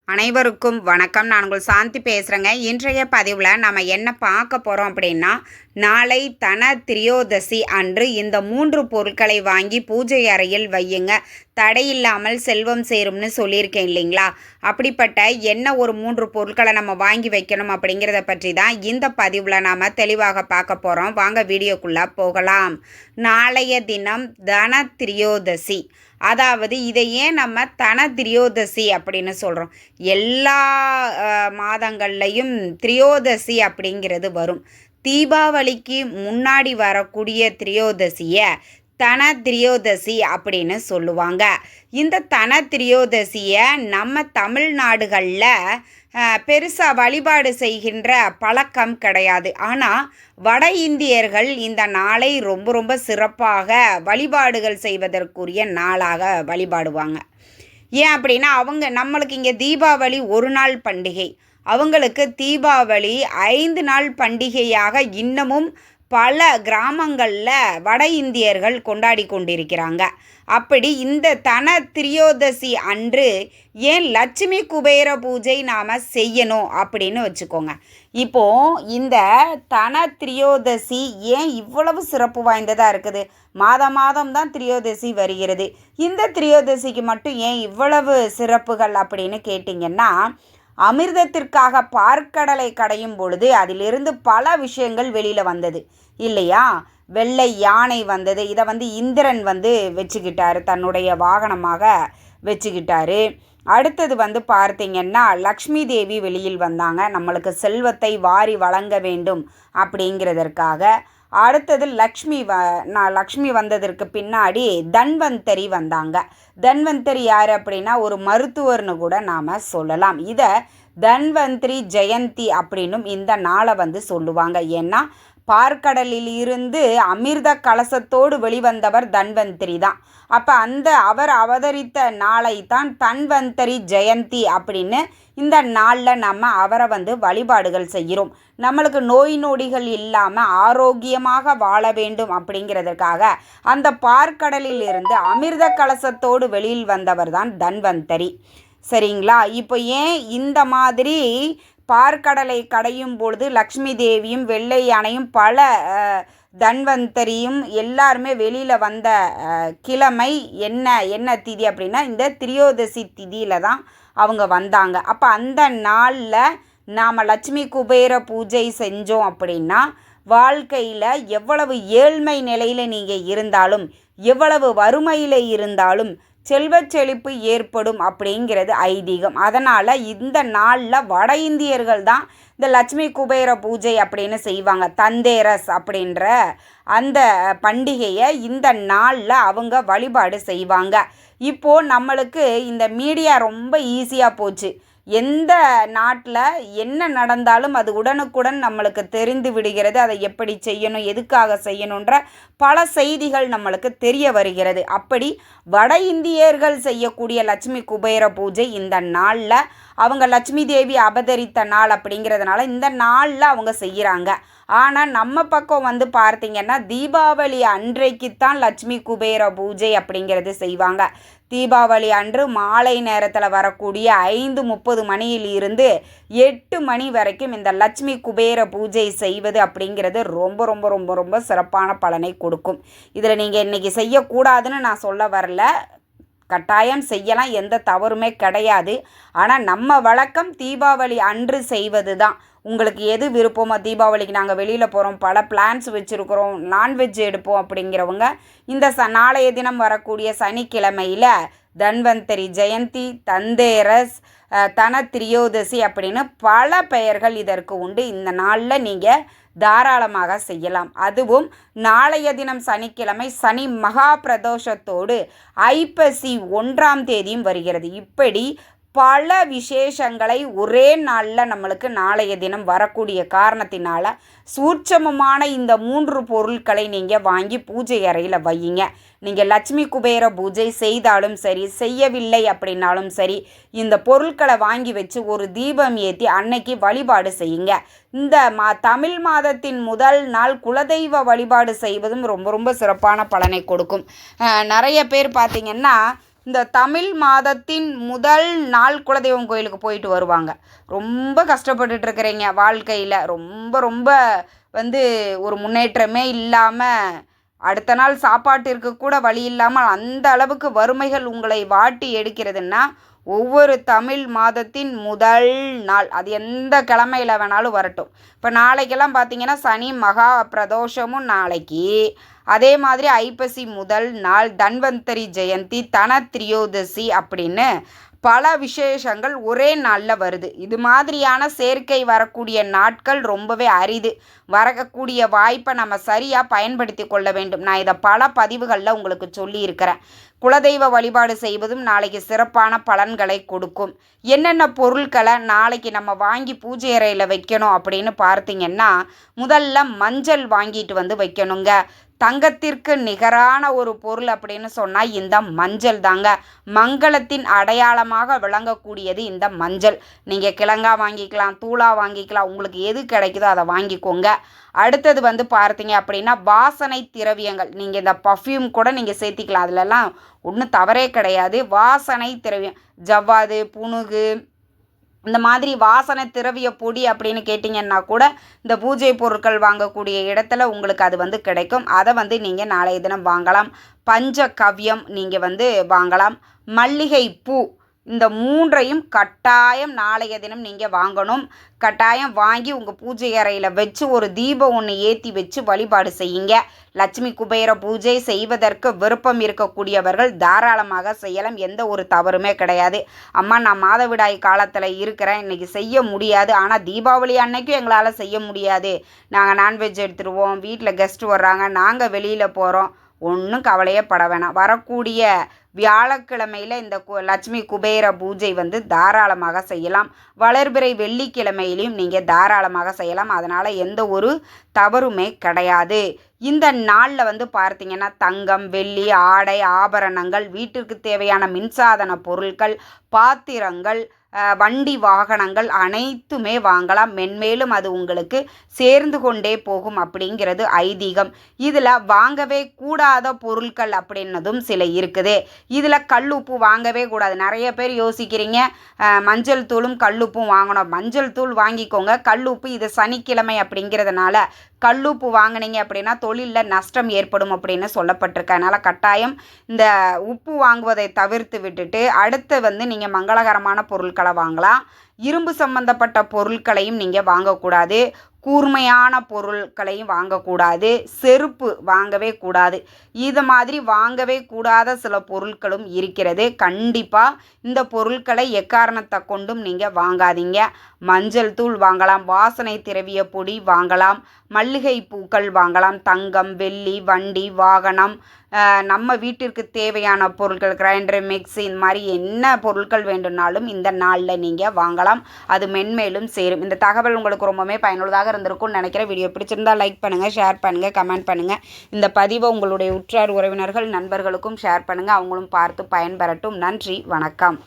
அனைவருக்கும் வணக்கம். நான் உங்கள் சாந்தி பேசுகிறேங்க. இன்றைய பதிவில் நம்ம என்ன பார்க்க போகிறோம் அப்படின்னா, நாளை தன திரியோதசி அன்று இந்த 3 பொருட்களை வாங்கி பூஜை அறையில் வையுங்க. தடையில்லாமல் செல்வம் சேரும்னு சொல்லியிருக்கேன் இல்லைங்களா? அப்படிப்பட்ட என்ன ஒரு 3 பொருட்களை நம்ம வாங்கி வைக்கணும் அப்படிங்கிறத பற்றி தான் இந்த பதிவில் நாம் தெளிவாக பார்க்க போகிறோம். வாங்க வீடியோக்குள்ளே போகலாம். நாளைய தினம் தன திரியோதசி. அதாவது இதை ஏன் நம்ம தன திரியோதசி அப்படின்னு சொல்கிறோம்? எல்லா மாதங்கள்லையும் திரியோதசி அப்படிங்கிறது வரும். தீபாவளிக்கு முன்னாடி வரக்கூடிய திரியோதசியை தன திரியோதசி அப்படின்னு சொல்லுவாங்க. இந்த தன திரியோதசியை நம்ம தமிழ்நாடுகளில் பெருசாக வழிபாடு செய்கின்ற பழக்கம் கிடையாது. ஆனால் வட இந்தியர்கள் இந்த நாளை ரொம்ப ரொம்ப சிறப்பாக வழிபாடுகள் செய்வதற்குரிய நாளாக வழிபாடுவாங்க. ஏன் அப்படின்னா நம்மளுக்கு இங்கே தீபாவளி ஒரு நாள் பண்டிகை, அவங்களுக்கு தீபாவளி 5 நாள் பண்டிகையாக இன்னமும் பல கிராமங்களில் வட இந்தியர்கள் கொண்டாடி கொண்டிருக்கிறாங்க. அப்படி இந்த தன திரியோதசி அன்று ஏன் லட்சுமி குபேர பூஜை நாம் செய்யணும் அப்படின்னு வச்சுக்கோங்க. இப்போது இந்த தன திரியோதசி ஏன் இவ்வளவு சிறப்பு வாய்ந்ததாக இருக்குது? மாதம் தான் திரியோதசி வருகிறது. இந்த திரியோதசிக்கு மட்டும் ஏன் இவ்வளவு சிறப்புகள் அப்படின்னு கேட்டிங்கன்னா, அமிர்தத்திற்காக பார்க்கடலை கடையும் பொழுது அதிலிருந்து பல விஷயங்கள் வெளியில் வந்தது இல்லையா? வெள்ளை யானை வந்தது. இதை இந்திரன் வச்சுக்கிட்டாரு, தன்னுடைய வாகனமாக வச்சுக்கிட்டாரு. அடுத்தது பார்த்திங்கன்னா லக்ஷ்மி தேவி வெளியில் வந்தாங்க, நம்மளுக்கு செல்வத்தை வாரி வழங்க வேண்டும் அப்படிங்கிறதற்காக. அடுத்தது லக்ஷ்மி வந்ததற்கு பின்னாடி தன்வந்தரி வந்தாங்க. தன்வந்தரி யார் அப்படின்னா ஒரு மருத்துவர்னு கூட நாம் சொல்லலாம். இதை தன்வந்திரி ஜெயந்தி அப்படின்னும் இந்த நாளை சொல்லுவாங்க. ஏன்னா பார்க்கடலில் இருந்து அமிர்த கலசத்தோடு வெளிவந்தவர் தன்வந்திரி தான். அப்போ அவர் அவதரித்த நாளை தான் தன்வந்தரி ஜெயந்தி அப்படின்னு இந்த நாளில் நம்ம அவரை வழிபாடுகள் செய்கிறோம். நம்மளுக்கு நோய் நொடிகள் இல்லாமல் ஆரோக்கியமாக வாழ வேண்டும் அப்படிங்கிறதுக்காக அந்த பார்க்கடலில் இருந்து அமிர்த கலசத்தோடு வெளியில் வந்தவர் தான் தன்வந்தரி. சரிங்களா? இப்போ ஏன் இந்த மாதிரி பார்க்கடலை கடையும் பொழுது லக்ஷ்மி தேவியும் வெள்ளை யானையும் பல தன்வந்தரியும் எல்லாருமே வெளியில் வந்த கிழமை என்ன திதி அப்படின்னா இந்த திரியோதசி திதியில் தான் அவங்க வந்தாங்க. அப்போ அந்த நாளில் நாம் லட்சுமி குபேர பூஜை செஞ்சோம் அப்படின்னா வாழ்க்கையில் எவ்வளவு ஏழ்மை நிலையில் நீங்கள் இருந்தாலும், எவ்வளவு வறுமையில் இருந்தாலும் செல்வச் செழிப்பு ஏற்படும் அப்படிங்கிறது ஐதீகம். அதனால் இந்த நாளில் வட இந்தியர்கள் தான் இந்த லட்சுமி குபேர பூஜை அப்படின்னு செய்வாங்க. தந்தேரஸ் அப்படின்ற அந்த பண்டிகையை இந்த நாளில் அவங்க வழிபாடு செய்வாங்க. இப்போது நம்மளுக்கு இந்த மீடியா ரொம்ப ஈஸியாக போச்சு. எந்த நாட்டில் என்ன நடந்தாலும் அது உடனுக்குடன் நம்மளுக்கு தெரிந்து விடுகிறது. அதை எப்படி செய்யணும், எதுக்காக செய்யணுன்ற பல செய்திகள் நம்மளுக்கு தெரிய வருகிறது. அப்படி வட இந்தியர்கள் செய்யக்கூடிய லட்சுமி குபேர பூஜை இந்த நாளில் அவங்க லட்சுமி தேவி அவதரித்த நாள் அப்படிங்கிறதுனால இந்த நாளில் அவங்க செய்கிறாங்க. ஆனால் நம்ம பக்கம் பார்த்திங்கன்னா தீபாவளி அன்றைக்குத்தான் லட்சுமி குபேர பூஜை அப்படிங்கிறது செய்வாங்க. தீபாவளி அன்று மாலை நேரத்தில் வரக்கூடிய 5:30 மணியில் இருந்து 8 மணி வரைக்கும் இந்த லட்சுமி குபேர பூஜை செய்வது அப்படிங்கிறது ரொம்ப ரொம்ப ரொம்ப ரொம்ப சிறப்பான பலனை கொடுக்கும். இதில் நீங்கள் இன்றைக்கி செய்யக்கூடாதுன்னு நான் சொல்ல வரல, கட்டாயம் செய்யலாம், எந்த தவறுமே கிடையாது. ஆனால் நம்ம வழக்கம் தீபாவளி அன்று செய்வது தான். உங்களுக்கு எது விருப்பமோ, தீபாவளிக்கு நாங்கள் வெளியில் போகிறோம், பல பிளான்ஸ் வச்சுருக்கிறோம், நான்வெஜ் எடுப்போம் அப்படிங்கிறவங்க இந்த நாளைய தினம் வரக்கூடிய சனிக்கிழமையில் தன்வந்தரி ஜெயந்தி, தந்தேரஸ், தன திரியோதசி அப்படின்னு பல பெயர்கள் இதற்கு உண்டு. இந்த நாளில் நீங்கள் தாராளமாக செய்யலாம். அதுவும் நாளைய தினம் சனிக்கிழமை சனி மகா பிரதோஷத்தோடு ஐப்பசி 1ஆம் தேதியும் வருகிறது. இப்படி பல விசேஷங்களை ஒரே நாளில் நம்மளுக்கு நாளைய தினம் வரக்கூடிய காரணத்தினால சூட்சமமான இந்த 3 பொருட்களை நீங்கள் வாங்கி பூஜை அறையில் வையுங்க. நீங்கள் லட்சுமி குபேர பூஜை செய்தாலும் சரி, செய்யவில்லை அப்படின்னாலும் சரி, இந்த பொருட்களை வாங்கி வச்சு ஒரு தீபம் ஏற்றி அன்னைக்கு வழிபாடு செய்யுங்க. இந்த தமிழ் மாதத்தின் முதல் நாள் குலதெய்வ வழிபாடு செய்வதும் ரொம்ப ரொம்ப சிறப்பான பலனை கொடுக்கும். நிறைய பேர் பார்த்திங்கன்னா இந்த தமிழ் மாதத்தின் முதல் நாள் குலதெய்வம் கோயிலுக்கு போயிட்டு வருவாங்க. ரொம்ப கஷ்டப்பட்டுட்டு இருக்கிறீங்க வாழ்க்கையில், ரொம்ப ரொம்ப ஒரு முன்னேற்றமே இல்லாமல், அடுத்த நாள் சாப்பாட்டிற்கு கூட வழி இல்லாமல் அந்த அளவுக்கு வறுமைகள் உங்களை வாட்டி எடுக்கிறதுன்னா, ஒவ்வொரு தமிழ் மாதத்தின் முதல் நாள், அது எந்த கிழமையில் வேணாலும் வரட்டும். இப்போ நாளைக்கெல்லாம் பார்த்தீங்கன்னா சனி மகா பிரதோஷமும் நாளைக்கு, அதே மாதிரி ஐப்பசி முதல் நாள், தன்வந்தரி ஜெயந்தி, தன திரியோதசி அப்படின்னு பல விசேஷங்கள் ஒரே நாளில் வருது. இது மாதிரியான சேர்க்கை வரக்கூடிய நாட்கள் ரொம்பவே அரிது. வரக்கூடிய வாய்ப்பை நம்ம சரியாக பயன்படுத்தி கொள்ள வேண்டும். நான் இதை பல பதிவுகளில் உங்களுக்கு சொல்லியிருக்கிறேன். குலதெய்வ வழிபாடு செய்வதும் நாளைக்கு சிறப்பான பலன்களை கொடுக்கும். என்னென்ன பொருட்களை நாளைக்கு நம்ம வாங்கி பூஜை அறையில் வைக்கணும் அப்படின்னு பார்த்தீங்கன்னா, முதல்ல மஞ்சள் வாங்கிட்டு வைக்கணுங்க. தங்கத்திற்கு நிகரான ஒரு பொருள் அப்படின்னு சொன்னால் இந்த மஞ்சள் தாங்க. மங்களத்தின் அடையாளமாக விளங்கக்கூடியது இந்த மஞ்சள். நீங்கள் கிழங்கா வாங்கிக்கலாம், தூளா வாங்கிக்கலாம், உங்களுக்கு எது கிடைக்குதோ அதை வாங்கிக்கோங்க. அடுத்தது பார்த்தீங்க அப்படின்னா வாசனை திரவியங்கள். நீங்கள் இந்த பர்ஃப்யூம் கூட நீங்கள் சேர்த்திக்கலாம், அதிலெல்லாம் ஒன்றும் தவறே கிடையாது. வாசனை திரவியம், ஜவ்வாது, புனுகு, இந்த மாதிரி வாசனை திரவிய பொடி அப்படின்னு கேட்டிங்கன்னா கூட இந்த பூஜை பொருட்கள் வாங்கக்கூடிய இடத்துல உங்களுக்கு அது கிடைக்கும். அதை நீங்கள் நாளைய தினம் வாங்கலாம். பஞ்சகவ்யம் நீங்கள் வாங்கலாம். மல்லிகை பூ, இந்த 3ஐயும் கட்டாயம் நாளைய தினம் நீங்கள் வாங்கணும். கட்டாயம் வாங்கி உங்கள் பூஜை அறையில் வச்சு ஒரு தீபம் ஒன்று ஏற்றி வச்சு வழிபாடு செய்யுங்க. லட்சுமி குபேர பூஜை செய்வதற்கு விருப்பம் இருக்கக்கூடியவர்கள் தாராளமாக செய்யலாம். எந்த ஒரு தவறுமே கிடையாது. அம்மா, நான் மாதவிடாய் காலத்தில் இருக்கிறேன், இன்றைக்கி செய்ய முடியாது, ஆனால் தீபாவளி அன்னைக்கும் எங்களால் செய்ய முடியாது, நாங்கள் நான்வெஜ் எடுத்துருவோம், வீட்டில் கெஸ்ட் வர்றாங்க, நாங்கள் வெளியில் போகிறோம், ஒன்றும் கவலையே பட வேணாம். வரக்கூடிய வியாழக்கிழமையில் இந்த லட்சுமி குபேர பூஜை தாராளமாக செய்யலாம். வளர்பிறை வெள்ளிக்கிழமையிலையும் நீங்கள் தாராளமாக செய்யலாம். அதனால் எந்த ஒரு தவறுமே கிடையாது. இந்த நாளில் பார்த்தீங்கன்னா தங்கம், வெள்ளி, ஆடை, ஆபரணங்கள், வீட்டிற்கு தேவையான மின்சாதன பொருட்கள், பாத்திரங்கள், வண்டி வாகனங்கள் அனைத்துமே வாங்கலாம். மென்மேலும் அது உங்களுக்கு சேர்ந்து கொண்டே போகும் அப்படிங்கிறது ஐதீகம். இதில் வாங்கவே கூடாத பொருட்கள் அப்படின்னதும் சில இருக்குது. இதில் கல்லுப்பு வாங்கவே கூடாது. நிறைய பேர் யோசிக்கிறீங்க மஞ்சள் தூளும் கல்லுப்பும் வாங்கணும். மஞ்சள் தூள் வாங்கிக்கோங்க. கல்லுப்பு இது சனிக்கிழமை அப்படிங்கிறதுனால கல்லுப்பு வாங்கினீங்க அப்படின்னா தொழிலில் நஷ்டம் ஏற்படும் அப்படின்னு சொல்லப்பட்டிருக்கு. அதனால் கட்டாயம் இந்த உப்பு வாங்குவதை தவிர்த்து விட்டுட்டு அடுத்து நீங்கள் மங்களகரமான பொருட்களை வாங்கலாம். இரும்பு சம்பந்தப்பட்ட பொருட்களையும் நீங்கள் வாங்கக்கூடாது. கூர்மையான பொருட்களையும் வாங்கக்கூடாது. செருப்பு வாங்கவே கூடாது. இது மாதிரி வாங்கவே கூடாத சில பொருட்களும் இருக்கிறது. கண்டிப்பாக இந்த பொருட்களை எக்காரணத்தை கொண்டும் நீங்கள் வாங்காதீங்க. மஞ்சள் தூள் வாங்கலாம், வாசனை திரவிய பொடி வாங்கலாம், மல்லிகை பூக்கள் வாங்கலாம், தங்கம், வெள்ளி, வண்டி வாகனம், நம்ம வீட்டிற்கு தேவையான பொருட்கள், கிரைண்டர், மிக்ஸி, இந்த மாதிரி என்ன பொருட்கள் வேண்டும்னாலும் இந்த நாளில் நீங்கள் வாங்கலாம். அது மென்மேலும் சேரும். இந்த தகவல் உங்களுக்கு ரொம்பவே பயனுள்ளதாக இருந்திருக்கும்னு நினைக்கிறேன். வீடியோ பிடிச்சிருந்தால் லைக் பண்ணுங்கள், ஷேர் பண்ணுங்கள், கமெண்ட் பண்ணுங்கள். இந்த பதிவை உங்களுடைய உற்றார் உறவினர்கள் நண்பர்களுக்கும் ஷேர் பண்ணுங்கள். அவங்களும் பார்த்து பயன்பெறட்டும். நன்றி, வணக்கம்.